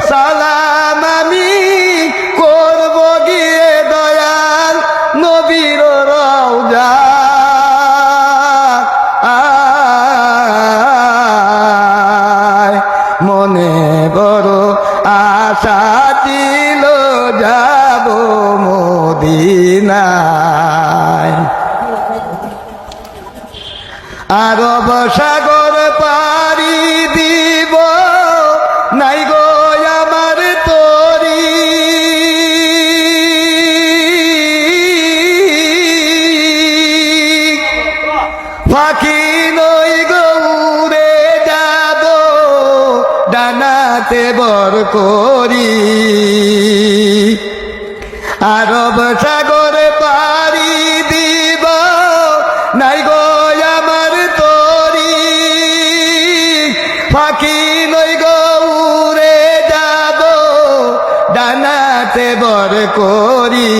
সালাম আমি করব গিয়ে দয়াল নবীর রওজা মনে বড় আশা ছিল যাব মদিনায় আরব সাগর পাড়ি দিব নাই গো আমার তরি পাখি নই গো উড়ে যাব ডানাতে বর করি আরব সাগর পাড়ি দিব নাই গো আমার তরি পাখি নই গো উড়ে যাব ডানাতে বর করি